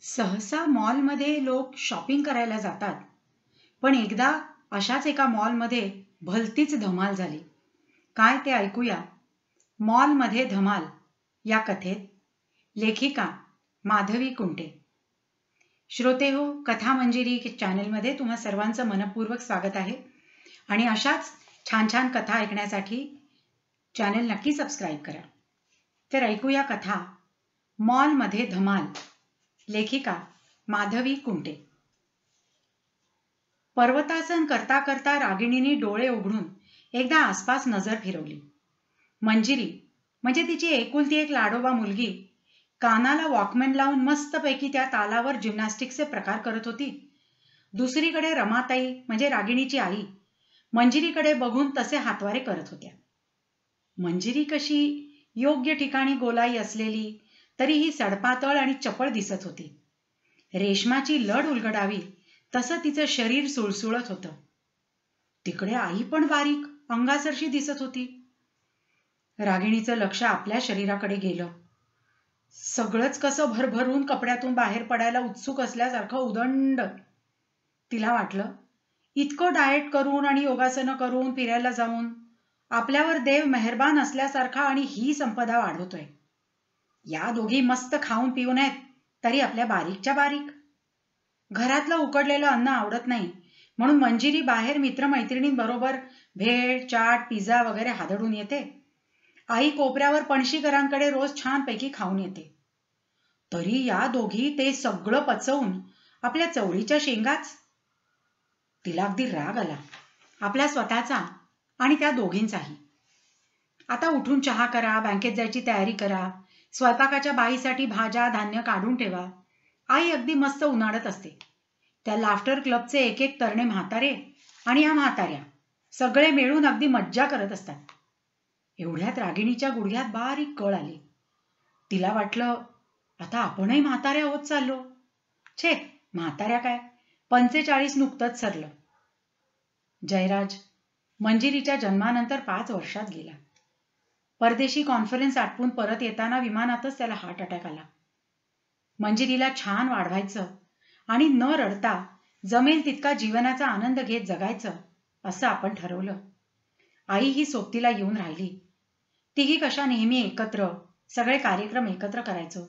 सहसा मॉलमध्ये लोक शॉपिंग करायला जातात, पण एकदा अशाच एका मॉलमध्ये भलतीच धमाल झाली. काय ते ऐकूया. मॉलमध्ये धमाल या कथेत लेखिका माधवी कुंटे. श्रोते हो, कथा मंजिरी चॅनलमध्ये तुम्हा सर्वांचं मनपूर्वक स्वागत आहे आणि अशाच छान छान कथा ऐकण्यासाठी चॅनल नक्की सबस्क्राईब करा. तर ऐकूया कथा मॉलमध्ये धमाल. लेखिका माधवी कुंटे. पर्वतासन करता करता रागिणीने डोळे उघडून एकदा आसपास नजर फिरवली. मंजिरी म्हणजे तिची एकुलती एक लाडोबा मुलगी कानाला वॉकमॅन लावून मस्तपैकी त्या तालावर जिम्नॅस्टिक्सचे प्रकार करत होती. दुसरीकडे रमाताई म्हणजे रागिणीची आई मंजिरीकडे बघून तसे हातवारे करत होत्या. मंजिरी कशी योग्य ठिकाणी गोलाई असलेली तरीही सडपातळ आणि चपळ दिसत होती. रेशमाची लड उलगडावी तसं तिचं शरीर सुळसुळत होतं. तिकडे आई पण बारीक अंगासरशी दिसत होती. रागिणीचं लक्ष आपल्या शरीराकडे गेलं. सगळंच कसं भरभरून कपड्यातून बाहेर पडायला उत्सुक असल्यासारखं उदंड. तिला वाटलं, इतकं डाएट करून आणि योगासनं करून फिरायला जाऊन आपल्यावर देव मेहरबान असल्यासारखा आणि ही संपदा वाढवतोय. या दोघी मस्त खाऊन पिऊन आहेत तरी आपल्या बारीकच्या बारीक. घरातलं उकडलेलं अन्न आवडत नाही म्हणून मंजिरी बाहेर मित्रमैत्रिणींबरोबर भेळ, चाट, पिझ्झा वगैरे हादडून येते. आई कोपऱ्यावर पणशीकरांकडे रोज छानपैकी खाऊन येते. तरी या दोघी ते सगळं पचवून आपल्या चवळीच्या शेंगाच. तिला अगदी राग आला, आपल्या स्वतःचा आणि त्या दोघींचाही. आता उठून चहा करा, बँकेत जायची तयारी करा, स्वयंपाकाच्या बाईसाठी भाज्या धान्य काढून ठेवा. आई अगदी मस्त उन्हाळत असते. त्या लाफ्टर क्लबचे एक एक तरणे म्हातारे आणि या म्हाताऱ्या सगळे मिळून अगदी मज्जा करत असतात. एवढ्यात रागिणीच्या गुडघ्यात बारीक कळ आली. तिला वाटलं, आता आपणही म्हाताऱ्या होत चाललो. छे, म्हाताऱ्या काय, 45 नुकतंच सरलं. जयराज मंजिरीच्या जन्मानंतर 5 वर्षात गेला. परदेशी कॉन्फरन्स आटपून परत येताना विमानातच त्याला हार्ट अटॅक आला. मंजिरीला छान वाढवायचं आणि न रडता जमेल तितका जीवनाचा आनंद घेत जगायचं असं आपण ठरवलं. आई ही सोबतीला येऊन राहिली. तिघी कशा नेहमी एकत्र सगळे कार्यक्रम एकत्र करायचो.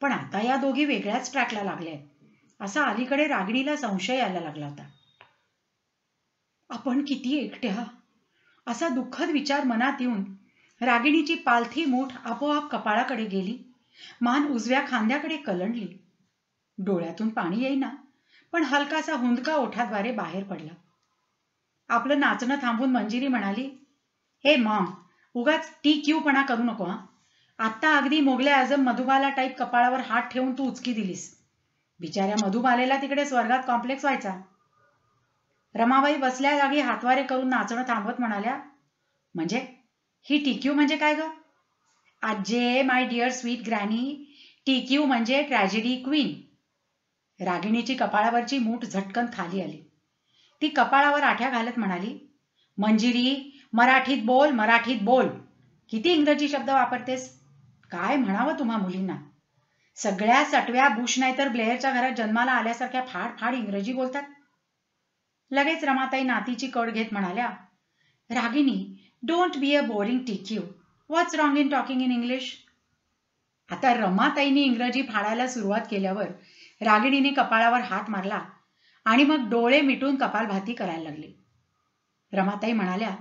पण आता या दोघी वेगळ्याच ट्रॅकला लागल्यात असा अलीकडे रागिणीला संशय यायला लागला होता. आपण किती एकट्या, असा दुःखद विचार मनात येऊन रागिणीची पालथी मूठ आपोआप कपाळाकडे गेली. मान उजव्या खांद्याकडे कलंडली. डोळ्यातून पाणी येईना पण हलकासा हुंदका ओठाद्वारे बाहेर पडला. आपलं नाचणं थांबून मंजिरी म्हणाली, हे मॉम, उगाच TQ पणा करू नको हा. आत्ता अगदी मोगले आझम मधुबाला टाईप कपाळावर हात ठेवून तू उचकी दिलीस. बिचाऱ्या मधुबालेला तिकडे स्वर्गात कॉम्प्लेक्स व्हायचा. रमाबाई बसल्या जागी हातवारे करून नाचणं थांबवत म्हणाल्या, म्हणजे ही TQ म्हणजे काय ग? आजे, my dear sweet granny, TQ म्हणजे ट्रॅजेडी क्वीन. रागिणीची कपाळावरची मूठ झटकन खाली आली. ती कपाळावर आठ्या घालत म्हणाली, मंजिरी, मराठीत बोल, मराठीत बोल. किती इंग्रजी शब्द वापरतेस? काय म्हणावं तुम्हा मुलींना? सगळ्या सटव्या बुश नाही तर ब्लेअरच्या घरात जन्माला आल्यासारख्या फाड फाड इंग्रजी बोलतात. लगेच रमाताई नातीची कड घेत म्हणाल्या, Ragini, don't be a boring TQ. What's wrong in talking in English? आता रमाताईंनी इंग्रजी फाडायला सुरुवात केल्यावर रागिणीने कपाळावर हात मारला आणि मग डोळे मिटून कपालभाती करायला लागली. रमाताई म्हणाल्या,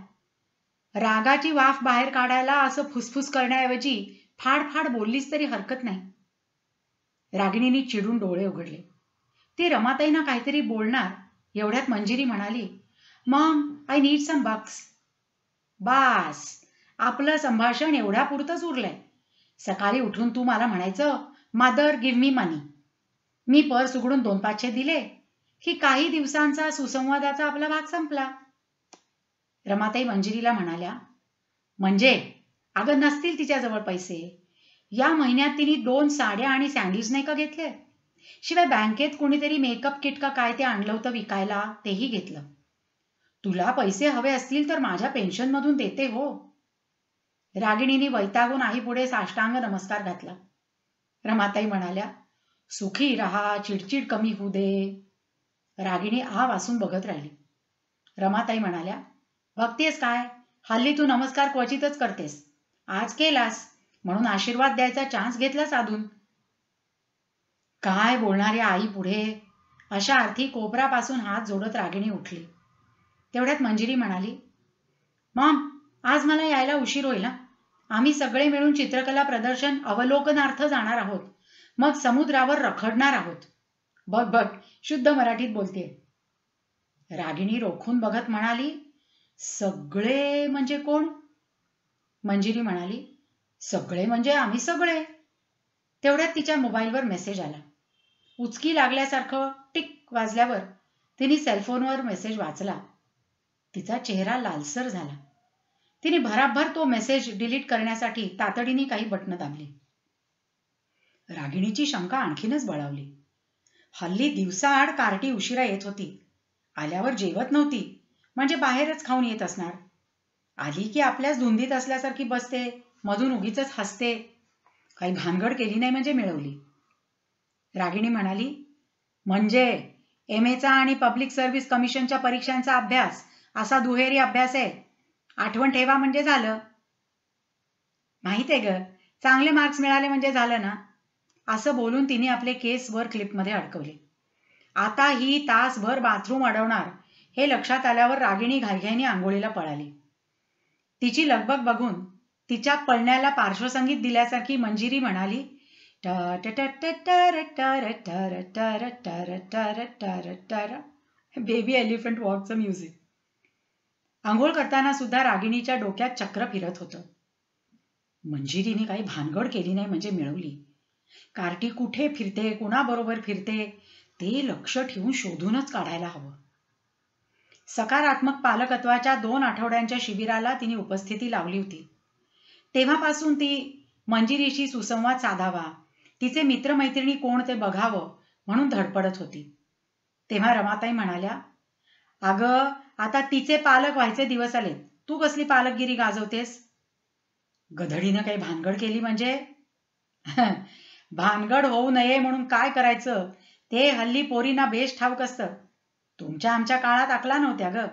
रागाची वाफ बाहेर काढायला असं फुसफुस करण्याऐवजी फाड फाड बोललीस तरी हरकत नाही. रागिणीने चिडून डोळे उघडले. ती रमाताईंना काहीतरी बोलणार एवढ्यात मंजिरी म्हणाली, मॉम, आय नीड सम बक्स. बास, आपलं संभाषण एवढ्या पुरतंच उरलंय. सकाळी उठून तू मला म्हणायचं, मदर गिव्ह मी मनी. मी पर्स उघडून 2 500 दिले की काही दिवसांचा सुसंवादाचा आपला भाग संपला. रमाताई मंजिरीला म्हणाल्या, म्हणजे अगं नसतील तिच्याजवळ पैसे. या महिन्यात तिने 2 साड्या आणि सँडल्स नाही का घेतले? शिवाय बँकेत कोणीतरी मेकअप किट का काय ते आणलं होतं विकायला, तेही घेतलं. तुला पैसे हवे असतील तर माझ्या पेन्शनमधून देते हो. रागिणीने वैतागून आई पुढे साष्टांग नमस्कार घातला. रमाताई म्हणाल्या, सुखी रहा, चिडचिड कमी होऊ दे. रागिणी आ वासून बघत राहिली. रमाताई म्हणाल्या, बघतेस काय, हल्ली तू नमस्कार क्वचितच करतेस. आज केलास म्हणून आशीर्वाद द्यायचा चान्स घेतला साधून. काय बोलणाऱ्या आई पुढे, अशा अर्थी कोपरापासून हात जोडत रागिणी उठली. तेवढ्यात मंजिरी म्हणाली, मॉम, आज मला यायला उशीर होईल. आम्ही सगळे मिळून चित्रकला प्रदर्शन अवलोकनार्थ जाणार आहोत. मग समुद्रावर रखडणार आहोत. बघ बघ, शुद्ध मराठीत बोलतेय. रागिणी रोखून बघत म्हणाली, सगळे म्हणजे कोण? मंजिरी म्हणाली, सगळे म्हणजे आम्ही सगळे. तेवढ्यात तिच्या मोबाईलवर मेसेज आला. उचकी लागल्यासारखं टिक वाजल्यावर तिने सेलफोनवर मेसेज वाचला. तिचा चेहरा लालसर झाला. तिने भराभर तो मेसेज डिलीट करण्यासाठी तातडीने काही बटणं दाबली. रागिणीची शंका आणखीनच बळावली. हल्ली दिवसाआड कार्टी उशिरा येत होती. आल्यावर जेवत नव्हती, म्हणजे बाहेरच खाऊन येत असणार. आली की आपल्याच धुंदीत असल्यासारखी बसते, मधून उगीच हसते. काही भानगड केली नाही म्हणजे मिळवली. रागिणी म्हणाली, म्हणजे MA चा आणि पब्लिक सर्व्हिस कमिशनच्या परीक्षांचा अभ्यास असा दुहेरी अभ्यास आहे. आठवण ठेवा म्हणजे झालं. माहित आहे ग, चांगले मार्क्स मिळाले म्हणजे झालं ना. असं बोलून तिने आपले केस वर क्लिपमध्ये अडकवले. आता ही तासभर बाथरूम अडवणार हे लक्षात आल्यावर रागिणी घाईघाईने आंघोळीला पळाली. तिची लगबग बघून तिच्या पळण्याला पार्श्वसंगीत दिल्यासारखी मंजिरी म्हणाली, बेबी एलिफंट वॉकचं म्युझिक. आंघोळ करताना सुद्धा रागिणीच्या डोक्यात चक्र फिरत होतं. मंजिरीने काही भानगड केली नाही म्हणजे मिळवली. कार्टी कुठे फिरते, कुणाबरोबर फिरते ते लक्ष ठेवून शोधूनच काढायला हवं. सकारात्मक पालकत्वाच्या 2 आठवड्यांच्या शिबिराला तिने उपस्थिती लावली होती. तेव्हापासून ती मंजिरीशी सुसंवाद साधावा, तिचे मित्रमैत्रिणी कोण ते बघावं म्हणून धडपडत होती. तेव्हा रमाताई म्हणाल्या, अगं, आता तिचे पालक व्हायचे दिवस आलेत. तू कसली पालकगिरी गाजवतेस? गधडीनं काही भानगड केली म्हणजे? भानगड होऊ नये म्हणून काय करायचं ते हल्ली पोरींना बेस्ट ठाऊक असतं. तुमच्या आमच्या काळात अकला नव्हत्या ग.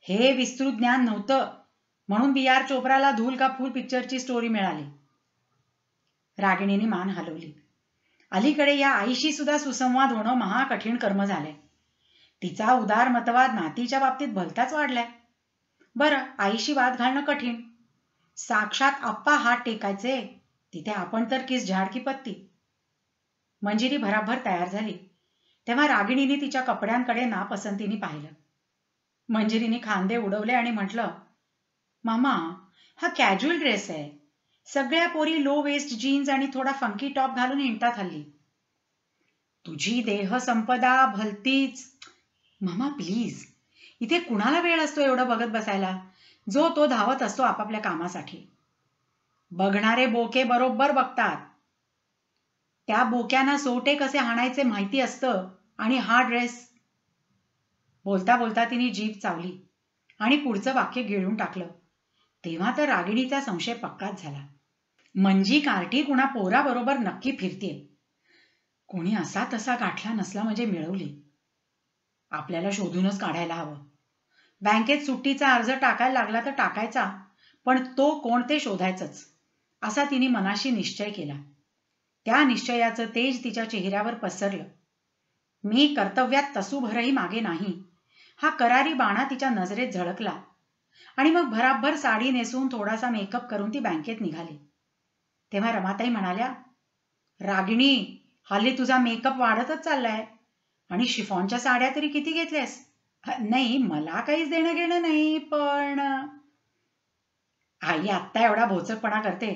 हे विस्तृत ज्ञान नव्हतं म्हणून BR चोप्राला धूल का फूल पिक्चरची स्टोरी मिळाली. रागिणीने मान हलवली. अलीकडे या आईशी सुद्धा सुसंवाद होणं महाकठीण कर्म झालंय. तिचा उदार मतवाद नातीच्या बाबतीत भलताच वाढलाय. बरं, आईशी वाद घालणं कठीण. साक्षात आप्पा हात टेकायचे, तिथे आपण तर किस झाड की पत्ती. मंजिरी भराभर तयार झाली. तेव्हा रागिणीने तिच्या कपड्यांकडे नापसंतीने पाहिलं. मंजिरीने खांदे उडवले आणि म्हटलं, मामा, हा कॅज्युअल ड्रेस आहे. सगळ्या पोरी लो वेस्ट जीन्स आणि थोडा फंकी टॉप घालून हिंडतात हल्ली. तुझी देह संपदा भलतीच. मामा प्लीज, इथे कुणाला वेळ असतो एवढं बघत बसायला? जो तो धावत असतो आपापल्या कामासाठी. बघणारे बोके बरोबर बघतात. त्या बोक्यांना सोटे कसे हाणायचे माहिती असतं. आणि हा ड्रेस. बोलता बोलता तिने जीभ चावली आणि पुढचं वाक्य गिळून टाकलं. तेव्हा तर रागिणीचा संशय पक्काच झाला. मंजी कार्टी कुणा पोराबरोबर नक्की फिरतेय. कोणी असा तसा गाठला नसला म्हणजे मिळवली. आपल्याला शोधूनच काढायला हवं. बँकेत सुट्टीचा अर्ज टाकायला लागला तर टाकायचा, पण तो कोण ते शोधायचंच, असा तिने मनाशी निश्चय केला. त्या निश्चयाचं तेज तिच्या चेहऱ्यावर पसरलं. मी कर्तव्यात तसूभरही मागे नाही, हा करारी बाणा तिच्या नजरेत झळकला. आणि मग भराभर साडी नेसून थोडासा मेकअप करून ती बँकेत निघाली. तेव्हा रमाताई म्हणाल्या, रागिणी, हल्ली तुझा मेकअप वाढतच चाललाय. आणि शिफॉनच्या साड्या तरी किती घेतल्यास? नाही, मला काहीच देणं घेणं नाही, पण आई आत्ता एवढा भोचकपणा करते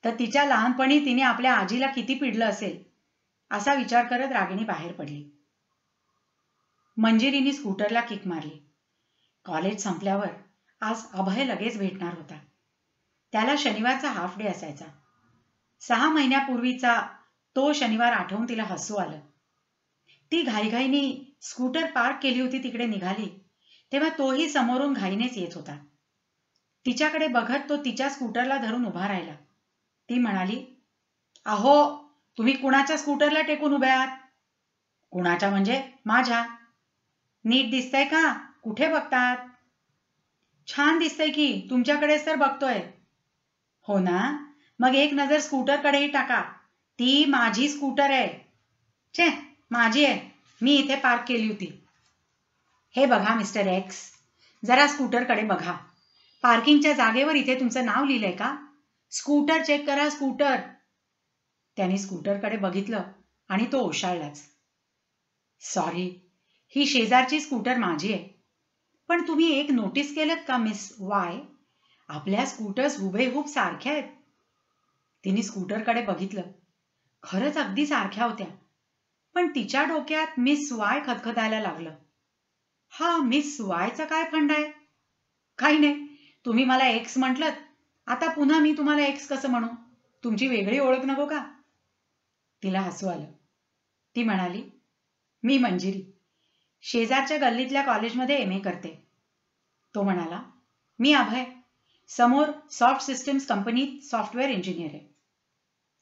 तर तिच्या लहानपणी तिने आपल्या आजीला किती पिडलं असेल, असा विचार करत रागिणी बाहेर पडली. मंजिरीने स्कूटरला किक मारली. कॉलेज संपल्यावर आज अभय लगेच भेटणार होता. त्याला शनिवारचा हाफ डे असायचा. 6 महिन्यापूर्वीचा तो शनिवार आठवून तिला हसू आलं. ती घाईघाईने स्कूटर पार्क केली होती तिकडे निघाली, तेव्हा तोही समोरून घाईनेच येत होता. तिच्याकडे बघत तो तिच्या स्कूटरला धरून उभा राहिला. ती म्हणाली, अहो, तुम्ही कुणाच्या स्कूटरला टेकून उभे आहात? कुणाच्या म्हणजे माझ्या. नीट दिसतंय का? कुठे बघतात? छान दिसतंय की, तुमच्याकडेच तर बघतोय. हो ना, मग एक नजर स्कूटरकडेही टाका. ती माझी स्कूटर आहे. छे, माझी आहे. मी इथे पार्क केली होती. हे बघा मिस्टर एक्स, जरा स्कूटरकडे बघा. पार्किंगच्या जागेवर इथे तुमचं नाव लिहिलंय का? स्कूटर चेक करा, स्कूटर. त्याने स्कूटरकडे बघितलं आणि तो ओशाळलाच. सॉरी, ही शेजारची स्कूटर माझी आहे. पण तुम्ही एक नोटीस केलं का मिस वाय? आपल्या स्कूटर्स हुबेहूब सारख्या आहेत. तिने स्कूटरकडे बघितलं. खरंच अगदी सारख्या होत्या. पण तिच्या डोक्यात मिस वाय खदखदायला लागलं. हा मिस वायचा काय फंड आहे? काही नाही, तुम्ही मला एक्स म्हटलत, आता पुन्हा मी तुम्हाला एक्स कसं म्हणू? तुमची वेगळी ओळख नको का? तिला हसू आलं. ती म्हणाली, मी मंजिरी, शेजारच्या गल्लीतल्या कॉलेजमध्ये MA करते. तो म्हणाला, मी अभय, समोर सॉफ्ट सिस्टीम्स कंपनीत सॉफ्टवेअर इंजिनियर आहे.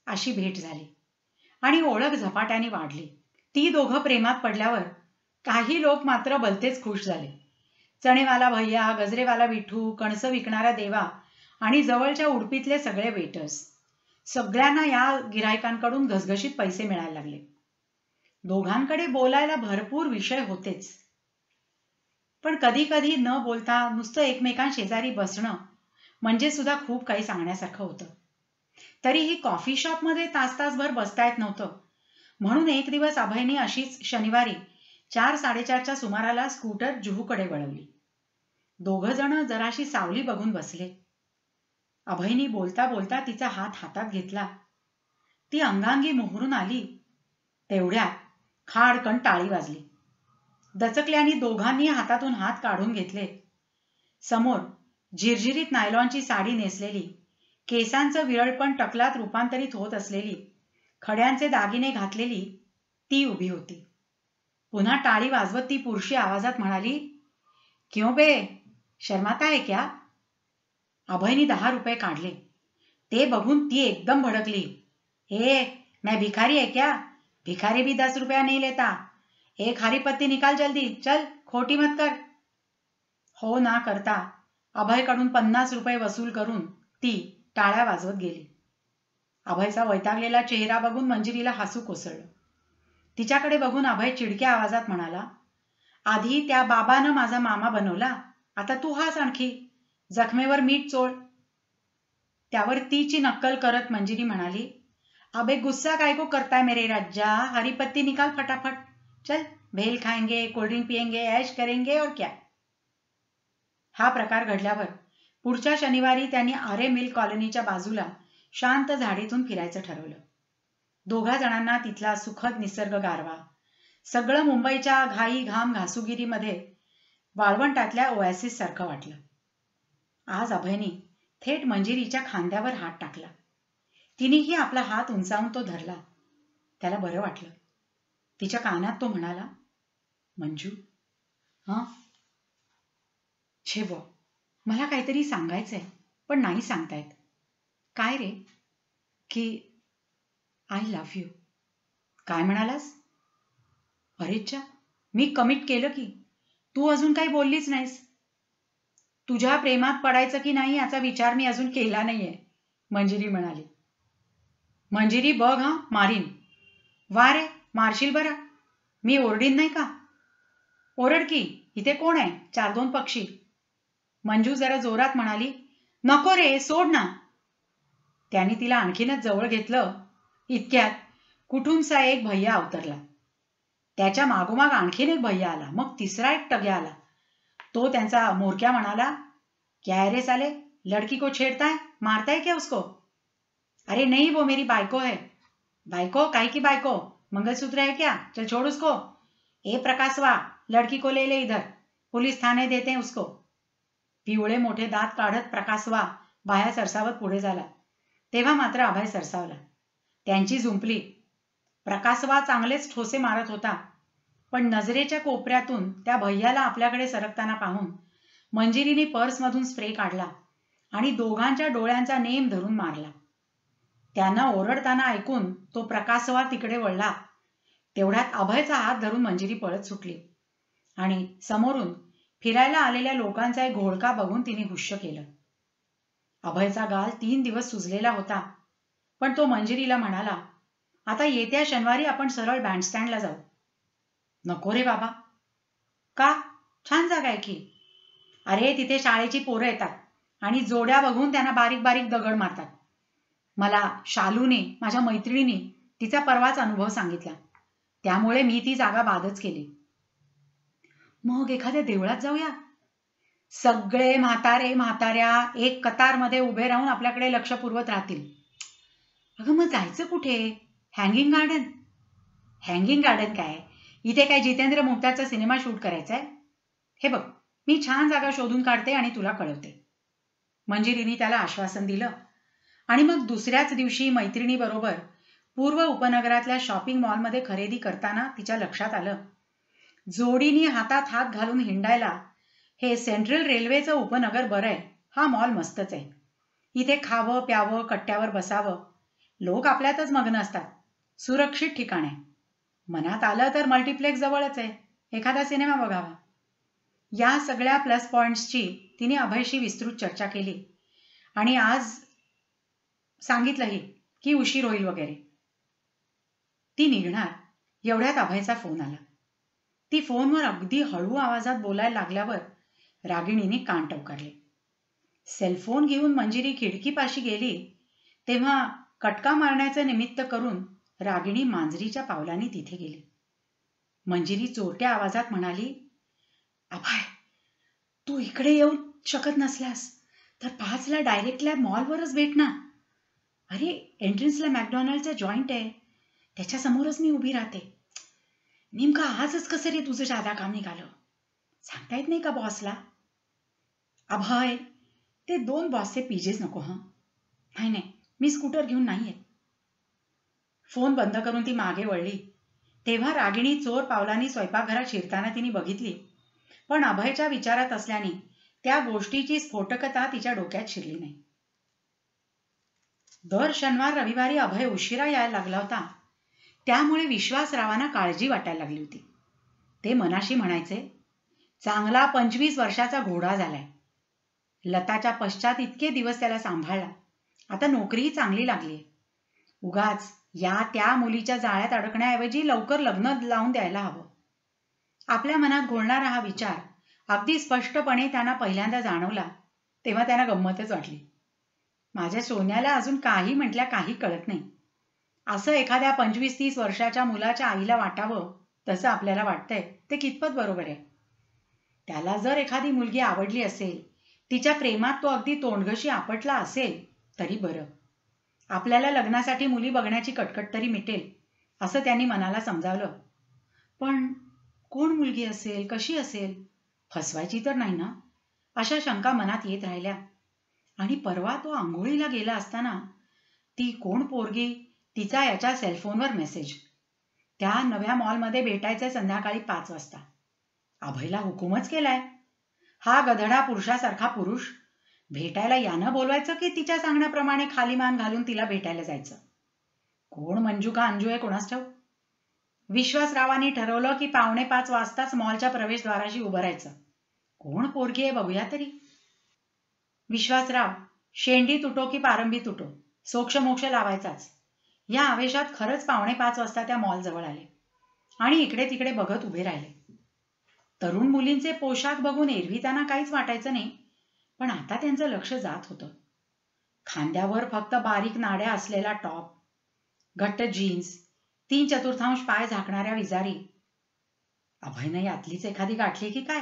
अशी भेट झाली आणि ओळख झपाट्याने वाढली. ती दोघं प्रेमात पडल्यावर काही लोक मात्र भलतेच खुश झाले. चणेवाला भैया, गजरेवाला विठू, कणसं विकणारा देवा आणि जवळच्या उडपीतले सगळे वेटर्स, सगळ्यांना या गिरायकांकडून घसघशीत पैसे मिळायला लागले. दोघांकडे बोलायला भरपूर विषय होतेच. पण कधी कधी न बोलता नुसतं एकमेकांशेजारी बसणं म्हणजे सुद्धा खूप काही सांगण्यासारखं होतं. तरीही कॉफी शॉपमध्ये तास-तासभर बसता येत नव्हतं. म्हणून एक दिवस अभयने अशीच शनिवारी 4-4:30च्या सुमाराला स्कूटर जुहूकडे वळवली. दोघं जण जराशी सावली बघून बसले. अभयनी बोलता बोलता तिचा हात हातात घेतला. ती अंगांगी मोहरून आली. तेवढ्यात खाडकन टाळी वाजली. दचकल्याने दोघांनी हातातून हात काढून घेतले. समोर झिरझिरीत नायलॉनची साडी नेसलेली, केसांचं विरळपण टकलात रूपांतरित होत असलेली, खड्यांचे दागिने घातलेली ती उभी होती. पुन्हा टाळी वाजवत ती पुरुषी आवाजात म्हणाली, क्यों बे, शर्माता है क्या? अभयनी 10 रुपये काढले. ते बघून ती एकदम भडकली. हे, मैं भिखारी है क्या? भिखारी भी 10 रुपया नहीं लेता. एक हरी पत्ती निकाल जल्दी, चल, खोटी मत कर. हो ना करता अभयकडून 50 रुपये वसूल करून ती टाळ्या वाजवत गेली. अभयचा वैतागलेला चेहरा बघून मंजिरीला हसू कोसळलं. तिच्याकडे बघून अभय चिडक्या आवाजात म्हणाला, आधी त्या बाबानं माझा मामा बनवला, आता तू हास आणखी. जखमेवर मीठ चोळ. त्यावर तिची नक्कल करत मंजिरी म्हणाली, अबे गुस्सा काय को करता है मेरे राजा? हरी पत्ती निकाल फटाफट. चल, भेल खाएंगे, कोल्ड ड्रिंक पिएंगे, ऐश करेंगे और क्या. हा प्रकार घडल्यावर पुढच्या शनिवारी त्यांनी आरे मिल कॉलनीच्या बाजूला शांत झाडीतून फिरायचं ठरवलं. दोघा जणांना तिथला सुखद निसर्ग गारवा, सगळं मुंबईच्या घाई घाम घासुगिरीमध्ये वाळवंटातल्या ओएसिस सारखं वाटलं. आज अभयने थेट मंजिरीच्या खांद्यावर हात टाकला. तिनेही आपला हात उंचावून तो धरला. त्याला बरं वाटलं. तिच्या कानात तो म्हणाला, मंजू, हां? छे बुवा, मला काहीतरी सांगायचंय पण नाही सांगतायत. काय रे? की आय लव्ह यू. काय म्हणालास? अरेच्चा, मी कमिट केलं की. तू अजून काही बोललीच नाहीस. तुझ्या प्रेमात पडायचं की नाही याचा विचार मी अजून केला नाहीये, मंजिरी म्हणाली. मंजिरी बघ हां, मारीन. वा रे, मारशील बरं. मी ओरडीन नाही का? ओरड की, इथे कोण आहे? 4-2 पक्षी. मंजू जरा जोरात म्हणाली, नको रे, सोड ना. त्याने तिला आणखीनच जवळ घेतलं. इतक्यात कुठूनसा एक भैया अवतरला. त्याच्या मागोमाग आणखीन एक भैया आला. मग तिसरा एक टग्या आला. तो त्यांचा मोरक्या म्हणाला, क्या है रे साले, लड़की को छेड़ता है, मारता है क्या उसको? अरे नहीं, वो मेरी बायको है. बायको? काय की बायको? मंगलसूत्र है क्या? चल छोड़ उसको. ए प्रकाशवा, लड़की को ले ले इधर, पुलिस थाने देते हैं उसको. पिवळे मोठे दात काढत प्रकाशवा बाहेर सरसावत पुढे झाला. तेव्हा मात्र अभय सरसावला. त्यांची झुंपली. प्रकाशवा चांगलेच ठोसे मारत होता. पण नजरेच्या कोपऱ्यातून त्या भैयाला आपल्याकडे सरकताना पाहून मंजिरीने पर्समधून स्प्रे काढला आणि दोघांच्या डोळ्यांचा नेम धरून मारला. त्यांना ओरडताना ऐकून तो प्रकाशवार तिकडे वळला. तेवढ्यात अभयचा हात धरून मंजिरी पळत सुटली आणि समोरून फिरायला आलेल्या लोकांचा एक घोळका बघून तिने हुश्य केलं. अभयचा गाल 3 दिवस सुजलेला होता, पण तो मंजिरीला म्हणाला, आता येत्या शनिवारी आपण सरळ बँडस्टँडला जाऊ. नको रे बाबा. का? छान जागा आहे की. अरे तिथे शाळेची पोरं येतात आणि जोड्या बघून त्यांना बारीक बारीक दगड मारतात. मला शालूने, माझ्या मैत्रिणीने तिचा परवाच अनुभव सांगितला, त्यामुळे मी ती जागा बादच केली. मग एखाद्या देवळात जाऊया. सगळे म्हातारे म्हाताऱ्या एक कतारमध्ये उभे राहून आपल्याकडे लक्ष पुरवत राहतील. अगं मग जायचं कुठे? Hanging garden? हँगिंग गार्डन काय? इथे काय जितेंद्र मुमताजचा सिनेमा शूट करायचा आहे? हे बघ, मी छान जागा शोधून काढते आणि तुला कळवते. मंजिरीने त्याला आश्वासन दिलं आणि मग दुसऱ्याच दिवशी मैत्रिणीबरोबर पूर्व उपनगरातल्या शॉपिंग मॉलमध्ये खरेदी करताना तिच्या लक्षात आलं, जोडीने हातात हात घालून हिंडायला हे सेंट्रल रेल्वेचं उपनगर बरं आहे. हा मॉल मस्तच आहे. इथे खावं प्यावं, कट्ट्यावर बसावं, लोक आपल्यातच मग्न असतात. सुरक्षित ठिकाण आहे. मनात आलं तर मल्टिप्लेक्स जवळच आहे, एखादा सिनेमा बघावा. या सगळ्या प्लस पॉइंट्सची तिने अभयशी विस्तृत चर्चा केली आणि आज सांगितलंही की उशीर होईल वगैरे. ती निघणार एवढ्यात अभयचा फोन आला. ती फोनवर अगदी हळू आवाजात बोलायला लागल्यावर रागिणीने कान टवकारले. सेलफोन घेऊन मंजिरी खिडकीपाशी गेली तेव्हा कटका मारण्याचं निमित्त करून रागिणी मांजरीच्या पावलांनी तिथे गेली. मंजिरी चोरट्या आवाजात म्हणाली, अभय, तू इकडे येऊ शकत नसलास तर 5ला डायरेक्ट लॅब मॉलवरच भेट ना. अरे एंट्रन्सला मॅकडॉनल्डचा जॉईंट आहे, त्याच्या समोरच मी उभी राहते. नेमकं आजच कसं रे तुझं जादा काम निघालं? सांगता येत नाही का बॉसला? अभय, ते 2 बॉसचे पीजेस नको. नाही नाही, मी स्कूटर घेऊन नाही येत. फोन बंद करून ती मागे वळली तेव्हा रागिणी चोर पावलांनी स्वयंपाकघरात शिरताना तिने बघितली, पण अभयच्या विचारात असल्याने त्या गोष्टीची स्फोटकता तिच्या डोक्यात शिरली नाही. दर शनिवार रविवारी अभय उशिरा यायला लागला होता, त्यामुळे विश्वासरावांना काळजी वाटायला लागली होती. ते मनाशी म्हणायचे, चांगला 25 वर्षाचा घोडा झालाय. लताच्या पश्चात इतके दिवस त्याला सांभाळला, आता नोकरीही चांगली लागली. उगाच या त्या मुलीच्या जाळ्यात अडकण्याऐवजी लवकर लग्न लावून द्यायला हवं. आपल्या मनात घोळणारा हा विचार अगदी स्पष्टपणे त्यांना पहिल्यांदा जाणवला तेव्हा त्यांना गंमतच वाटली. माझ्या सोन्याला अजून काही म्हटल्या काही कळत नाही, असं एखाद्या 25-30 वर्षाच्या मुलाच्या आईला वाटावं तसं आपल्याला वाटतंय ते कितपत बरोबर आहे? त्याला जर एखादी मुलगी आवडली असेल, तिच्या प्रेमात तो अगदी तोंडघशी आपटला असेल तरी बरं. आपल्याला लग्नासाठी मुली बघण्याची कटकट तरी मिटेल असं त्यांनी मनाला समजावलं. पण कोण मुलगी असेल, कशी असेल, फसवायची तर नाही ना, अशा शंका मनात येत राहिल्या. आणि परवा तो आंघोळीला गेला असताना ती कोण पोरगी, तिचा याच्या सेलफोनवर मेसेज, त्या नव्या मॉलमध्ये भेटायचंय संध्याकाळी 5 वाजता. अभयला हुकूमच केलाय. हा गधडा पुरुषासारखा पुरुष भेटायला यानं बोलवायचं की तिच्या सांगण्याप्रमाणे खाली मान घालून तिला भेटायला जायचं? कोण मंजू का अंजू आहे कोणास ठाऊक. विश्वासरावांनी ठरवलं की 4:45 वाजताच मॉलच्या प्रवेशद्वाराशी उभं राहायचं. कोण पोरगी आहे बघूया तरी. विश्वासराव, शेंडी तुटो की पारंबी तुटो, सोक्षमोक्ष लावायचाच. या आवेशात खरंच 4:45 वाजता त्या मॉल जवळ आले आणि इकडे तिकडे बघत उभे राहिले. तरुण मुलींचे पोशाख बघून एरवी त्यांना काहीच वाटायचं नाही, पण आता त्यांचं लक्ष जात होतं. खांद्यावर फक्त बारीक नाड्या असलेला टॉप, घट्ट जीन्स, 3/4 पाय झाकणाऱ्या विजारी. अभयने यातलीच एखादी गाठली की काय?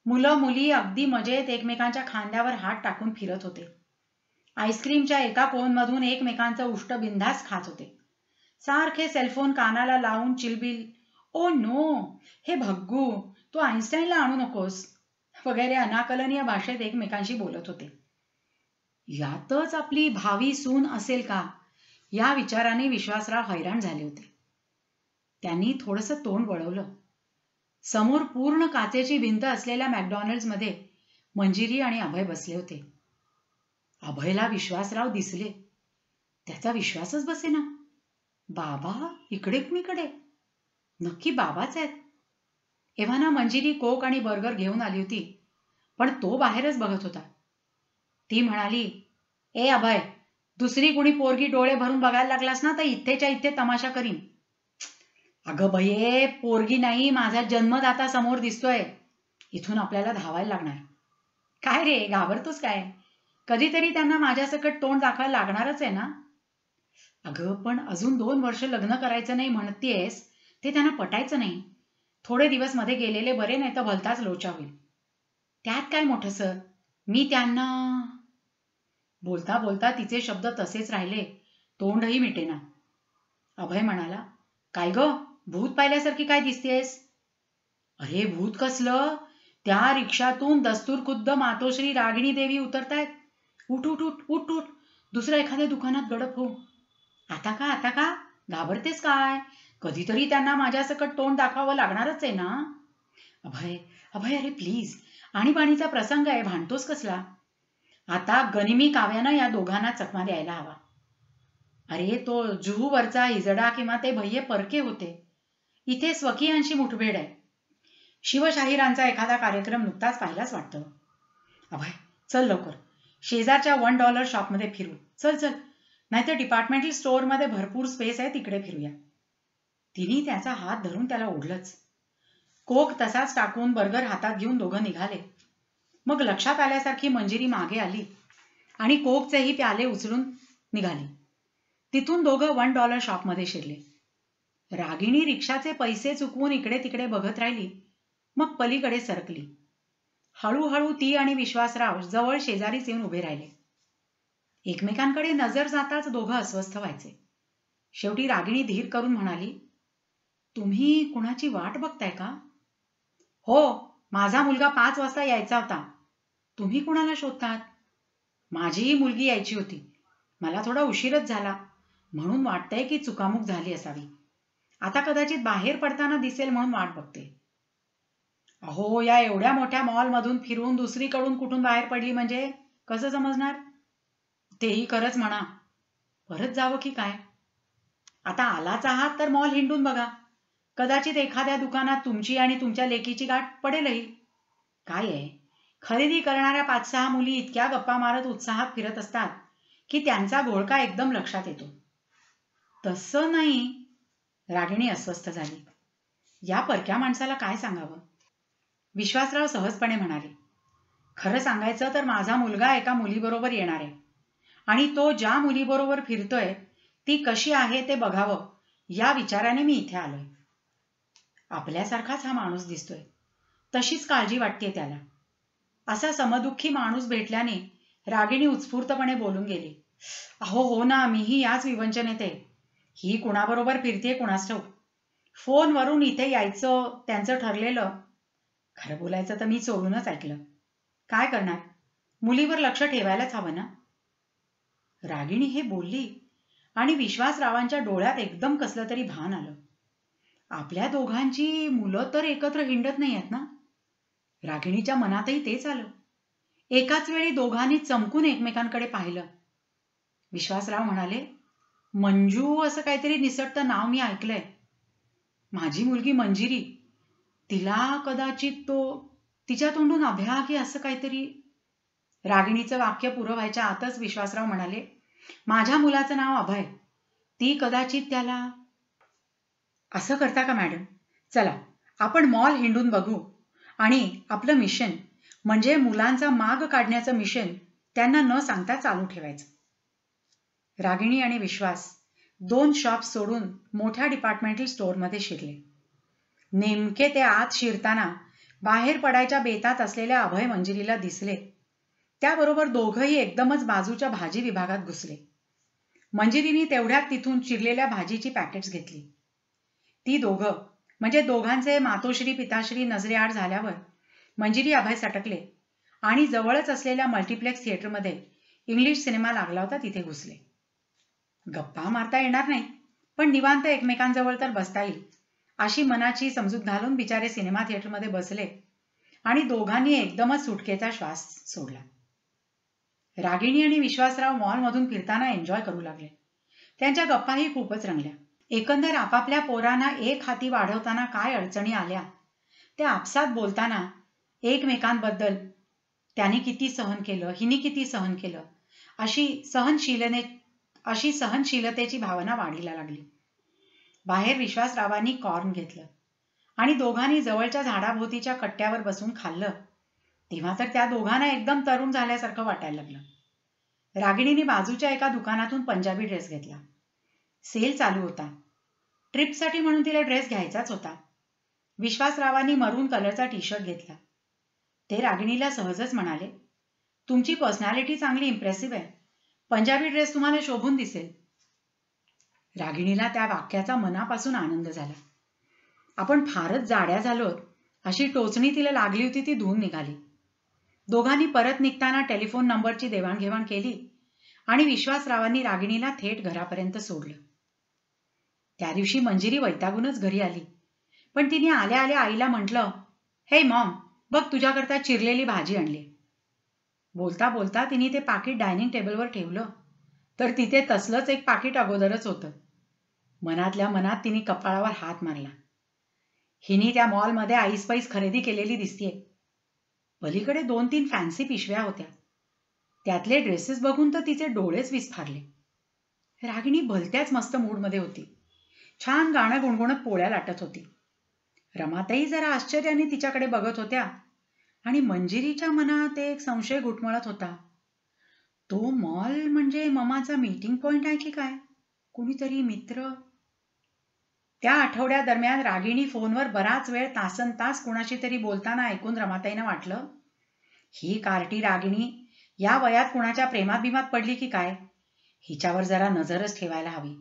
मुलं मुली अगदी मजेत एकमेकांच्या खांद्यावर हात टाकून फिरत होते. आईस्क्रीमच्या एका कोनमधून एकमेकांचं उष्ट बिंदास खात होते. सारखे सेलफोन कानाला लावून चिलबिल, ओ नो, हे भग्गू, तू आईन्स्टाईनला आणू नकोस वगैरे अनाकलनीय भाषेत एकमेकांशी बोलत होते. यातच आपली भावी सून असेल का, या विचाराने विश्वासराव हैराण झाले होते. त्यांनी थोडंसं तोंड वळवलं. समोर पूर्ण काचेची भिंत असलेल्या मॅकडॉनल्ड्समध्ये मंजिरी आणि अभय बसले होते. अभयला विश्वासराव दिसले. त्याचा विश्वासच बसेना. बाबा इकडे कुणीकडे? नक्की बाबाच आहेत. एव्हाना मंजिरी कोक आणि बर्गर घेऊन आली होती, पण तो बाहेरच बघत होता. ती म्हणाली, ए अभय, दुसरी कुणी पोरगी डोळे भरून बघायला लागलास ना तर इथेच्या इथे तमाशा करीन. अगं भये, पोरगी नाही, माझा जन्मदाता समोर दिसतोय. इथून आपल्याला धावायला लागणार. काय रे, घाबरतोस काय? कधीतरी त्यांना माझ्यासकट तोंड दाखवायला लागणारच आहे ना. अगं पण अजून 2 वर्ष लग्न करायचं नाही म्हणतेस, ते त्यांना पटायचं नाही. थोडे दिवस मध्ये गेलेले बरे, नाही तर भलताच लोचा होईल. त्यात काय मोठंसं, मी त्यांना. बोलता बोलता तिचे शब्द तसेच राहिले, तोंडही मिटेना. अभय म्हणाला, काय ग, भूत पाहिल्यासारखी काय दिसतेस? अरे भूत कसलं, त्या रिक्षातून दस्तूर खुद्द मातोश्री रागिणी देवी उतरतायत. उठ उठ उठ उठ उठ, दुसऱ्या एखाद्या दुकानात गडप हो. आता का, आता का घाबरतेस काय? कधीतरी त्यांना माझ्यासकट तोंड दाखवावं लागणारच आहे ना. अभय, अभय, अरे प्लीज, आणीबाणीचा प्रसंग आहे, भांडतोस कसला? आता गनिमी काव्यानं या दोघांना चकमा द्यायला हवा. अरे तो जुहूवरचा हिजडा किंवा ते भय्ये परके होते. इथे स्वकीयांशी मुठभेड आहे. शिवशाहिरांचा एखादा कार्यक्रम नुकताच पाहिलाच वाटतं. अभय चल लवकर, शेजारच्या $1 शॉपमध्ये फिरू. चल चल, नाहीतर डिपार्टमेंटल स्टोअरमध्ये भरपूर स्पेस आहे, तिकडे फिरूया. तिने त्याचा हात धरून त्याला ओढलंच. कोक तसाच टाकून बर्गर हातात घेऊन दोघं निघाले. मग लक्षात आल्यासारखी मंजिरी मागे आली आणि कोकचेही प्याले उचलून निघाली. तिथून दोघं $1 शॉपमध्ये शिरले. रागिणी रिक्षाचे पैसे चुकवून इकडे तिकडे बघत राहिली, मग पलीकडे सरकली. हळूहळू ती आणि विश्वासराव जवळ शेजारीच येऊन उभे राहिले. एकमेकांकडे नजर जाताच दोघं अस्वस्थ व्हायचे. शेवटी रागिणी धीर करून म्हणाली, तुम्ही कुणाची वाट बघताय का? हो, माझा मुलगा 5 वाजता यायचा होता. तुम्ही कुणाला शोधतात? माझीही मुलगी यायची होती, मला थोडा उशीरच झाला, म्हणून वाटतंय की चुकामुक झाली असावी. आता कदाचित बाहेर पडताना दिसेल म्हणून वाट बघते. अहो, या एवढ्या मोठ्या मॉलमधून फिरून दुसरीकडून कुठून बाहेर पडली म्हणजे कसं समजणार? तेही खरंच म्हणा. परत जावं की काय? आता आलाच आहात तर मॉल हिंडून बघा. कदाचित एखाद्या दुकानात तुमची आणि तुमच्या लेकीची गाठ पडेलही. काय आहे, खरेदी करणाऱ्या 5-6 मुली इतक्या गप्पा मारत उत्साहात फिरत असतात की त्यांचा घोळका एकदम लक्षात येतो. तसं नाही. रागिणी अस्वस्थ झाली. या परक्या माणसाला काय सांगावं? विश्वासराव सहजपणे म्हणाले, खरं सांगायचं तर माझा मुलगा एका मुलीबरोबर येणार आहे आणि तो ज्या मुलीबरोबर फिरतोय ती कशी आहे ते बघावं या विचाराने मी इथे आलोय. आपल्यासारखाच हा माणूस दिसतोय, तशीच काळजी वाटते त्याला. असा समदुःखी माणूस भेटल्याने रागिणी उत्स्फूर्तपणे बोलून गेली, अहो हो ना, मीही याच विवंचनेत आहे. ही कुणाबरोबर फिरतेय कुणास ठाऊक. फोनवरून इथे यायचं त्यांचं ठरलेलं. खरं बोलायचं तर मी चोरूनच ऐकलं. काय करणार, मुलीवर लक्ष ठेवायलाच हवं ना. रागिणी हे बोलली आणि विश्वासरावांच्या डोळ्यात एकदम कसलं तरी भान आलं. आपल्या दोघांची मुलं तर एकत्र हिंडत नाही आहेत ना. रागिणीच्या मनातही तेच आलं. एकाच वेळी दोघांनी चमकून एकमेकांकडे पाहिलं. विश्वासराव म्हणाले, मंजू असं काहीतरी निसटतं नाव मी ऐकलंय. माझी मुलगी मंजिरी, तिला कदाचित तो, तिच्या तोंडून अभ्या की असं काहीतरी. रागिणीचं वाक्य पुरं व्हायच्या आतच विश्वासराव म्हणाले, माझ्या मुलाचं नाव अभय, ती कदाचित त्याला. असं करता का मॅडम? चला आपण मॉल हिंडून बघू आणि आपलं मिशन म्हणजे मुलांचा माग काढण्याचं मिशन त्यांना न सांगता चालू ठेवायचं. रागिणी आणि विश्वास 2 शॉप सोडून मोठ्या डिपार्टमेंटल स्टोअरमध्ये शिरले. नेमके ते आत शिरताना बाहेर पडायच्या बेतात असलेल्या अभय मंजिरीला दिसले. त्याबरोबर दोघंही एकदमच बाजूच्या भाजी विभागात घुसले. मंजिरीने तेवढ्यात तिथून चिरलेल्या भाजीची पॅकेट्स घेतली. ती दोघं म्हणजे दोघांचे मातोश्री पिताश्री नजरेआड झाल्यावर मंजिरी अभय सटकले आणि जवळच असलेल्या मल्टिप्लेक्स थिएटरमध्ये इंग्लिश सिनेमा लागला होता तिथे घुसले. गप्पा मारता येणार नाही, पण निवांत एकमेकांजवळ तर बसता येईल अशी मनाची समजूत घालून बिचारे सिनेमा थिएटरमध्ये बसले आणि दोघांनी एकदमच सुटकेचा श्वास सोडला. रागिणी आणि विश्वासराव मॉलमधून फिरताना एन्जॉय करू लागले. त्यांच्या गप्पाही खूपच रंगल्या. एकंदर आपापल्या पोरांना एक हाती वाढवताना काय अडचणी आल्या ते आपसात बोलताना एकमेकांबद्दल त्याने किती सहन केलं, हिने किती सहन केलं, अशी सहनशीलतेची भावना वाढीला लागली. बाहेर विश्वासरावांनी कॉर्न घेतलं आणि दोघांनी जवळच्या झाडाभोवतीच्या कट्ट्यावर बसून खाल्लं. तेव्हा तर त्या दोघांना एकदम तरुण झाल्यासारखं वाटायला लागलं. रागिणीने बाजूच्या एका दुकानातून पंजाबी ड्रेस घेतला. सेल चालू होता. ट्रिपसाठी म्हणून तिला ड्रेस घ्यायचाच होता. विश्वासरावांनी मरून कलरचा टी शर्ट घेतला. ते रागिणीला सहजच म्हणाले, तुमची पर्सनॅलिटी चांगली इम्प्रेसिव्ह आहे. पंजाबी ड्रेस तुम्हाला शोभून दिसेल. रागिणीला त्या वाक्याचा मनापासून आनंद झाला. आपण फारच जाड्या झालोत अशी टोचणी तिला लागली होती ती धुवून निघाली. दोघांनी परत निघताना टेलिफोन नंबरची देवाणघेवाण केली आणि विश्वासरावांनी रागिणीला थेट घरापर्यंत सोडलं. त्या दिवशी मंजिरी वैतागूनच घरी आली. पण तिने आल्या आल्या आईला म्हटलं, हे मॉम, बघ तुझ्याकरता चिरलेली भाजी आणली. बोलता बोलता तिने ते पाकिट डायनिंग टेबलवर ठेवलं तर तिथे तसलंच एक पाकिट अगोदरच होतं. मनातल्या मनात तिने कपाळावर हात मारला. हिने त्या मॉलमध्ये आईस्पाईस खरेदी केलेली दिसतीये. पलीकडे 2-3 फॅन्सी पिशव्या होत्या. त्यातले ड्रेसेस बघून तर तिचे डोळेच विस्फारले. रागिणी भलत्याच मस्त मूडमध्ये होती. छान गाणं गुणगुणत पोळ्या लाटत होती. रमाताई जरा आश्चर्याने तिच्याकडे बघत होत्या आणि मंजिरीच्या मनात एक संशय घुटमळत होता. तो मॉल म्हणजे ममाचा मीटिंग पॉइंट आहे की काय? कुणीतरी मित्र? त्या आठवड्यादरम्यान रागिणी फोनवर बराच वेळ तासनतास कुणाशी तरी बोलताना ऐकून रमाताईंना वाटलं, ही कार्टी रागिणी या वयात कुणाच्या प्रेमात बिमात पडली की काय? हिच्यावर जरा नजरच ठेवायला हवी.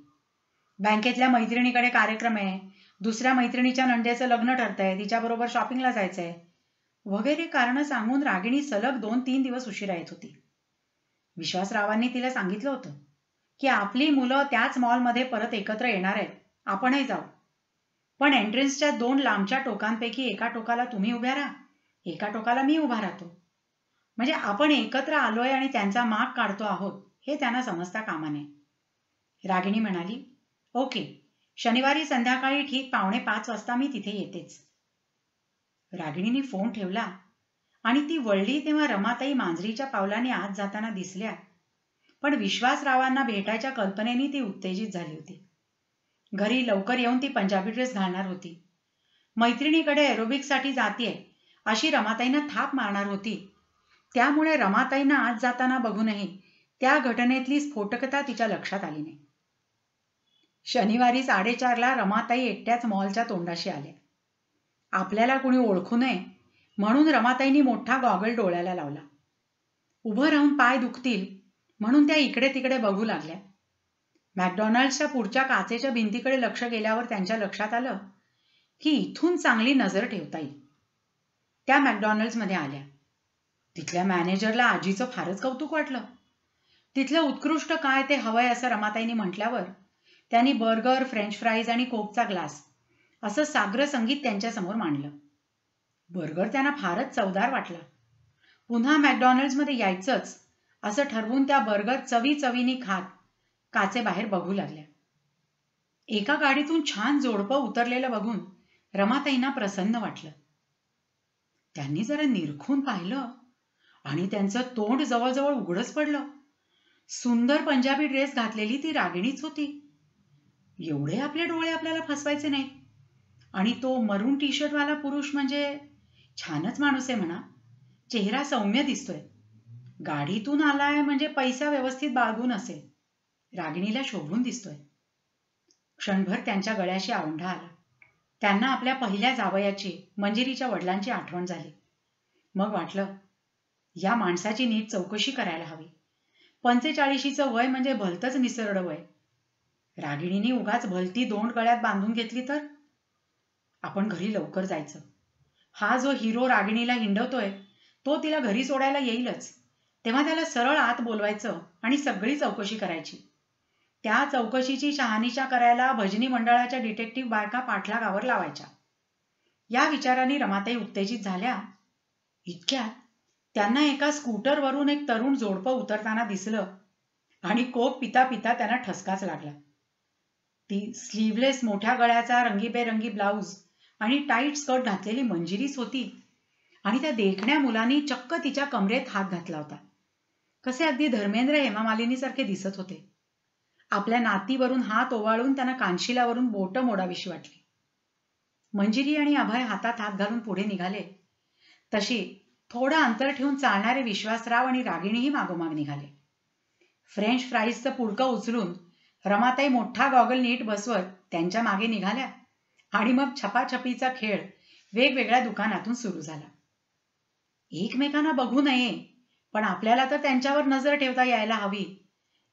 बँकेतल्या मैत्रिणीकडे कार्यक्रम आहे, दुसऱ्या मैत्रिणीच्या नंदेचं लग्न ठरतंय, तिच्याबरोबर शॉपिंगला जायचंय वगैरे कारणं सांगून रागिणी सलग 2-3 दिवस उशिरा येत होती. विश्वासरावांनी तिला सांगितलं होतं की आपली मुलं त्याच मॉलमध्ये परत एकत्र येणार आहेत, आपणही जाऊ. पण एंट्रन्सच्या 2 लांबच्या टोकांपैकी एका टोकाला तुम्ही उभ्या राहा, एका टोकाला मी उभा राहतो. म्हणजे आपण एकत्र आलोय आणि त्यांचा माग काढतो आहोत हे त्यांना समजता कामा नये. रागिणी म्हणाली, ओके, शनिवारी संध्याकाळी ठीक 4:45 वाजता मी तिथे येतेच. रागिणीने फोन ठेवला आणि ती वळली तेव्हा रमाताई मांजरीच्या पावलाने आत जाताना दिसल्या. पण विश्वासरावांना भेटायच्या कल्पनेने ती उत्तेजित झाली होती. घरी लवकर येऊन ती पंजाबी ड्रेस घालणार होती. मैत्रिणीकडे एरोबिक्ससाठी जातीये अशी रमाताईंना थाप मारणार होती. त्यामुळे रमाताईंना आत जाताना बघूनही त्या घटनेतली स्फोटकता तिच्या लक्षात आली नाही. शनिवारी 4:30ला रमाताई एकट्याच मॉलच्या तोंडाशी आल्या. आपल्याला कुणी ओळखू नये म्हणून रमाताईंनी मोठा गॉगल डोळ्याला लावला. उभं राहून पाय दुखतील म्हणून त्या इकडे तिकडे बघू लागल्या. मॅकडॉनल्ड्सच्या पुढच्या काचेच्या भिंतीकडे लक्ष गेल्यावर त्यांच्या लक्षात आलं की इथून चांगली नजर ठेवता येईल. त्या मॅकडॉनल्ड्समध्ये आल्या. तिथल्या मॅनेजरला आजीचं फारच कौतुक वाटलं. तिथलं उत्कृष्ट काय ते हवंय असं रमाताईंनी म्हटल्यावर त्यांनी बर्गर, फ्रेंच फ्राईज आणि कोकचा ग्लास असं साग्र संगीत त्यांच्यासमोर मांडलं. बर्गर त्यांना फारच चवदार वाटला. पुन्हा मॅकडॉनल्ड्समध्ये यायचंच असं ठरवून त्या बर्गर चवीचवीनी खात काचेबाहेर बघू लागल्या. एका गाडीतून छान जोडपं उतरलेलं बघून रमाताईंना प्रसन्न वाटलं. त्यांनी जरा निरखून पाहिलं आणि त्यांचं तोंड जवळजवळ उघडच पडलं. सुंदर पंजाबी ड्रेस घातलेली ती रागिणीच होती. एवढे आपले डोळे आपल्याला फसवायचे नाहीत. आणि तो मरून टी शर्टवाला पुरुष म्हणजे छानच माणूस आहे म्हणा. चेहरा सौम्य दिसतोय. गाडीतून आलाय म्हणजे पैसा व्यवस्थित बाळगून असेल. रागिणीला शोभून दिसतोय. क्षणभर त्यांच्या गळ्याशी आवंढा आला. त्यांना आपल्या पहिल्या जावयाची, मंजिरीच्या वडिलांची आठवण झाली. मग वाटलं, या माणसाची नीट चौकशी करायला हवी. 45चं वय म्हणजे भलतंच निसरड वय. रागिणीने उगाच भलती दोंड गळ्यात बांधून घेतली तर? आपण घरी लवकर जायचं. हा जो हिरो रागिणीला हिंडवतोय तो तिला घरी सोडायला येईलच. तेव्हा त्याला सरळ आत बोलवायचं आणि सगळी चौकशी करायची. त्या चौकशीची शहानिशा करायला भजनी मंडळाच्या डिटेक्टिव्ह बायका पाठलागावर लावायच्या. या विचाराने रमाताई उत्तेजित झाल्या. इतक्यात त्यांना एका स्कूटरवरून एक तरुण जोडपं उतरताना दिसलं आणि कोक पिता पिता त्यांना ठसकाच लागला. ती स्लीवलेस मोठ्या गळ्याचा रंगीबेरंगी ब्लाऊज आणि टाईट स्कर्ट घातलेली मंजिरीच होती आणि त्या देखण्या मुलांनी चक्क तिच्या कमरेत हात घातला होता. कसे अगदी धर्मेंद्र हेमामालिनीसारखे दिसत होते. आपल्या नातीवरून हात ओवाळून त्यांना कानशिलावरून बोट मोडावीशी वाटली. मंजिरी आणि अभय हातात हात घालून पुढे निघाले तशी थोडं अंतर ठेवून चालणारे विश्वासराव आणि रागिणीही मागोमाग निघाले. फ्रेंच फ्राईजचं पुडकं उचलून रमाताई मोठा गॉगल नीट बसवत त्यांच्या मागे निघाल्या आणि मग छपाछपीचा खेळ वेगवेगळ्या दुकानातून सुरू झाला. एकमेकांना बघू नये पण आपल्याला तर त्यांच्यावर नजर ठेवता यायला हवी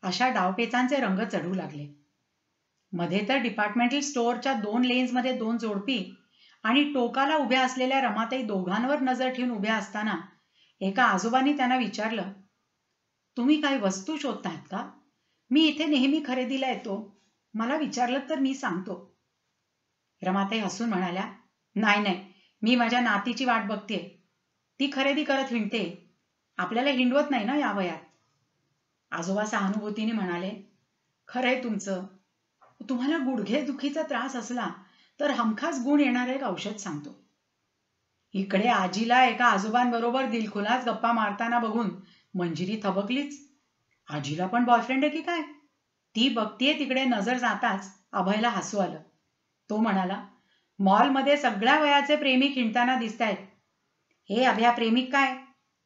अशा डावपेचांचे रंग चढू लागले. मध्ये तर डिपार्टमेंटल स्टोअरच्या 2 लेन्समध्ये 2 जोडपी आणि टोकाला उभ्या असलेल्या रमाताई दोघांवर नजर ठेवून उभ्या असताना एका आजोबांनी त्यांना विचारलं, तुम्ही काही वस्तू शोधतायत का? मी इथे नेहमी खरेदीला येतो. मला विचारलं तर मी सांगतो. रमाताई हसून म्हणाल्या, नाही, मी माझ्या नातीची वाट बघतेय. ती खरेदी करत हिंडते. आपल्याला हिंडवत नाही ना या वयात. आजोबा सहानुभूतीने म्हणाले, खरंय तुमचं. तुम्हाला गुडघेदुखीचा त्रास असला तर हमखास गुण येणारं एक औषध सांगतो. इकडे आजीला एका आजोबांबरोबर दिलखुलास गप्पा मारताना बघून मंजिरी थबकलीच. आजीला पण बॉयफ्रेंड आहे की काय? ती बघतीये तिकडे नजर जाताच अभयला हसू आलं. तो म्हणाला, मॉलमध्ये सगळ्या वयाचे प्रेमिक हिंडताना दिसतायत. हे अभ्या प्रेमिक काय?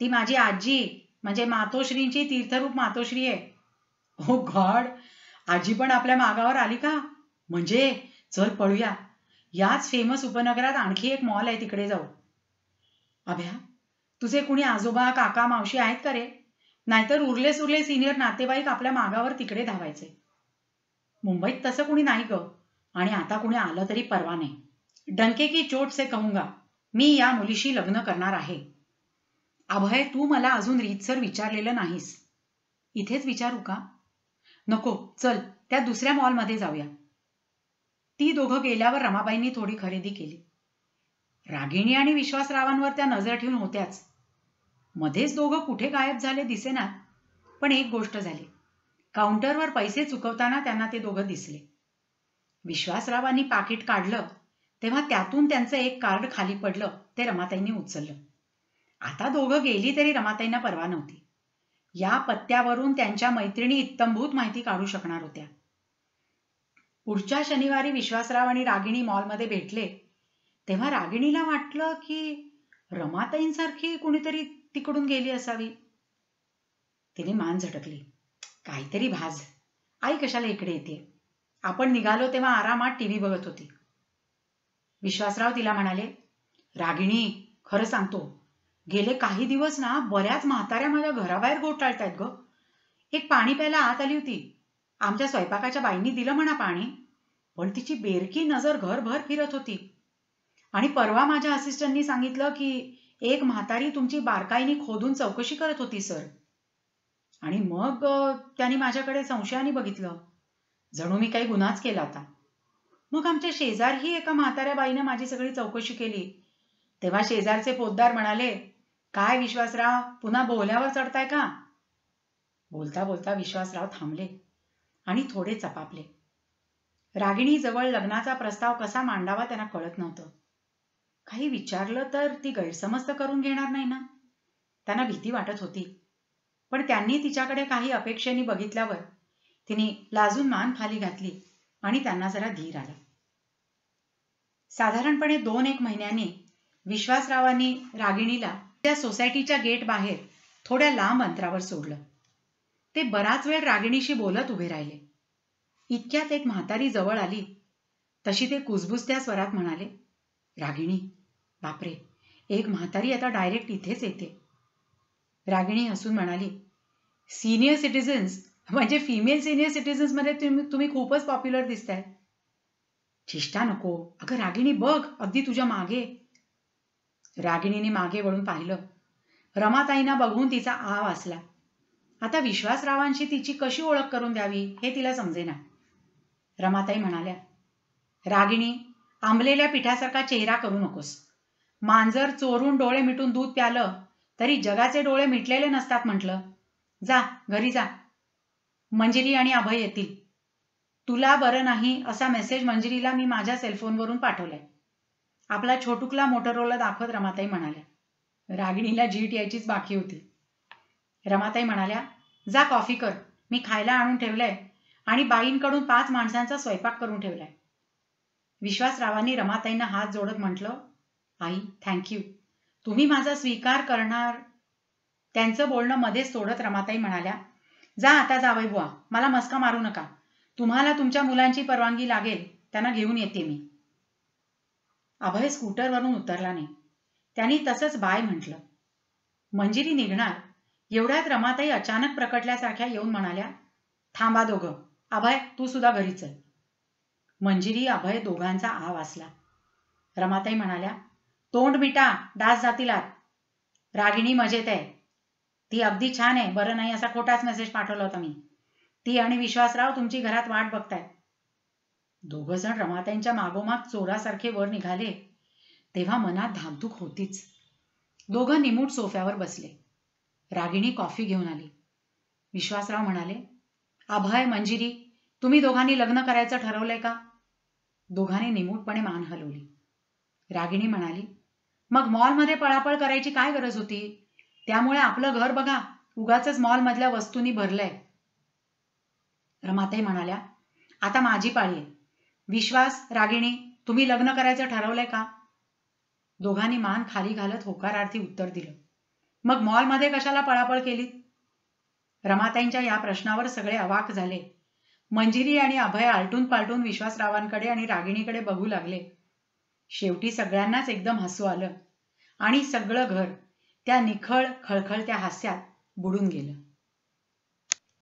ती माझी आजी म्हणजे मातोश्रींची तीर्थरूप मातोश्री आहे. ओ गॉड, आजी पण आपल्या मागावर आली का? म्हणजे चल पळूया. याच फेमस उपनगरात आणखी एक मॉल आहे, तिकडे जाऊ. अभ्या, तुझे कुणी आजोबा काका मावशी आहेत का रे? नाहीतर उरले सुरले सिनियर नातेवाईक आपल्या मागावर तिकडे धावायचे. मुंबईत तसं कुणी नाही ग, आणि आता कुणी आलं तरी परवा नाही. डंके की चोट से कहूंगा, मी या मुलीशी लग्न करणार आहे. अभय, तू मला अजून रीतसर विचारलेलं नाहीस. इथेच विचारू का? नको, चल त्या दुसऱ्या मॉलमध्ये जाऊया. ती दोघं गेल्यावर रमाबाईंनी थोडी खरेदी केली. रागिणी आणि विश्वासरावांवर त्या नजर ठेवून होत्याच. मध्येच दोघं कुठे गायब झाले दिसेनात. पण एक गोष्ट झाली, काउंटरवर पैसे चुकवताना त्यांना ते दोघं दिसले. विश्वासरावांनी पाकिट काढलं तेव्हा त्यातून त्यांचं एक कार्ड खाली पडलं. ते रमाताईंनी उचललं. आता दोघं गेली तरी रमाताईंना परवा नव्हती. या पत्त्यावरून त्यांच्या मैत्रिणी इत्तंभूत माहिती काढू शकणार होत्या. पुढच्या शनिवारी विश्वासराव आणि रागिणी मॉलमध्ये भेटले तेव्हा रागिणीला वाटलं की रमाताईंसारखी कुणीतरी तिकडून गेली असावी. तिने मान झटकली. काहीतरी भाज. आई कशाला इकडे येते? आपण निघालो तेव्हा आरामात टीव्ही बघत होती. विश्वासराव तिला म्हणाले, रागिणी, खरं सांगतो, गेले काही दिवस ना बऱ्याच म्हाताऱ्या माझ्या घराबाहेर घोटाळतायत ग. एक पाणी प्यायला आत आली होती. आमच्या स्वयंपाकाच्या बाईंनी दिलं म्हणा पाणी, पण तिची बेरकी नजर घरभर फिरत होती. आणि परवा माझ्या असिस्टंटनी सांगितलं की एक म्हातारी तुमची बारकाईने खोदून चौकशी करत होती सर. आणि मग त्यांनी माझ्याकडे संशयाने बघितलं, जणू मी काही गुन्हाच केला होता. मग आमच्या शेजारही एका म्हाताऱ्या बाईने माझी सगळी चौकशी केली. तेव्हा शेजारचे पोतदार म्हणाले, काय विश्वासराव, पुन्हा बोल्यावर चढताय का? बोलता बोलता विश्वासराव थांबले आणि थोडे चपापले. रागिणी जवळ लग्नाचा प्रस्ताव कसा मांडावा त्यांना कळत नव्हतं. काही विचारलं तर ती गैरसमज करून घेणार नाही ना? त्यांना भीती वाटत होती. पण त्यांनी तिच्याकडे काही अपेक्षेने बघितल्यावर तिने लाजून मान खाली घातली आणि त्यांना जरा धीर आला. साधारणपणे 2-1 महिन्यांनी विश्वासरावांनी रागिणीला त्या सोसायटीच्या गेट बाहेर थोड्या लांब अंतरावर सोडलं. ते बराच वेळ रागिणीशी बोलत उभे राहिले. इतक्यात एक म्हातारी जवळ आली. तशी ते कुजबुजत्या स्वरात म्हणाले, रागिणी, बापरे, एक म्हातारी आता डायरेक्ट इथेच येते. रागिणी हसून म्हणाली, सिनियर सिटीजन्स म्हणजे फिमेल सिनियर सिटीजन्स मध्ये तुम्ही खूपच पॉप्युलर दिसताय. चिष्टा नको अगं रागिणी, बघ अगदी तुझ्या मागे. रागिणीने मागे वळून पाहिलं. रमाताईंना बघून तिचा आ वासला. आता विश्वासरावांशी तिची कशी ओळख करून द्यावी हे तिला समजेना. रमाताई म्हणाल्या, रागिणी, आंबलेल्या पिठासारखा चेहरा करू नकोस. मांजर चोरून डोळे मिटून दूध प्यालं तरी जगाचे डोळे मिटलेले नसतात म्हटलं. जा घरी जा. मंजिरी आणि अभय येतील. तुला बरं नाही असा मेसेज मंजिरीला मी माझ्या सेलफोनवरून पाठवलाय. आपला छोटुकला मोटोरोला दाखवत रमाताई म्हणाल्या. रागिणीला जीट यायचीच बाकी होती. रमाताई म्हणाल्या, जा कॉफी कर, मी खायला आणून ठेवलंय आणि बाईंकडून 5 माणसांचा स्वयंपाक करून ठेवलाय. विश्वासरावांनी रमाताईंना हात जोडत म्हटलं, आई थँक्यू, तुम्ही माझा स्वीकार करणार. त्यांचं बोलणं मध्येच तोडत रमाताई म्हणाल्या, जा आता जावई बुवा, मला मस्का मारू नका. तुम्हाला तुमच्या मुलांची परवानगी लागेल, त्यांना घेऊन येते मी. अभय स्कूटरवरून उतरला नाही. त्यांनी तसंच बाय म्हटलं. मंजिरी निघणार एवढ्यात रमाताई अचानक प्रकटल्यासारख्या येऊन म्हणाल्या, थांबा दोघं, अभय तू सुद्धा घरी चल. मंजिरी अभय दोघांचा आ वासला. रमाताई म्हणाल्या, तोंड मिटा, डास जातील आत. रागिणी मजेत आहे. ती अगदी छान आहे, बरं नाही असा खोटाच मेसेज पाठवला होता मी. ती आणि विश्वासराव तुमची घरात वाट बघतायत. दोघं जण रमाताईंच्या मागोमाग चोरासारखे वर निघाले तेव्हा मनात धाकधूक होतीच. दोघं निमूट सोफ्यावर बसले. रागिणी कॉफी घेऊन आली. विश्वासराव म्हणाले, अभय मंजिरी तुम्ही दोघांनी लग्न करायचं ठरवलंय का? दोघांनी निमूटपणे मान हलवली. रागिणी म्हणाली, मग मॉलमध्ये पळापळ करायची काय गरज होती? त्यामुळे आपलं घर बघा उगाचच मॉलमधल्या वस्तूंनी भरलंय. रमाताई म्हणाल्या, आता माझी पाळी आहे. विश्वास रागिणी तुम्ही लग्न करायचं ठरवलंय का? दोघांनी मान खाली घालत होकारार्थी उत्तर दिलं. मग मॉलमध्ये कशाला पळापळ केली? रमाताईंच्या या प्रश्नावर सगळे अवाक झाले. मंजिरी आणि अभय आलटून पालटून विश्वासरावांकडे आणि रागिणीकडे बघू लागले. शेवटी सगळ्यांनाच एकदम हसू आलं आणि सगळं घर त्या निखळ खळखळत्या हास्यात बुडून गेलं.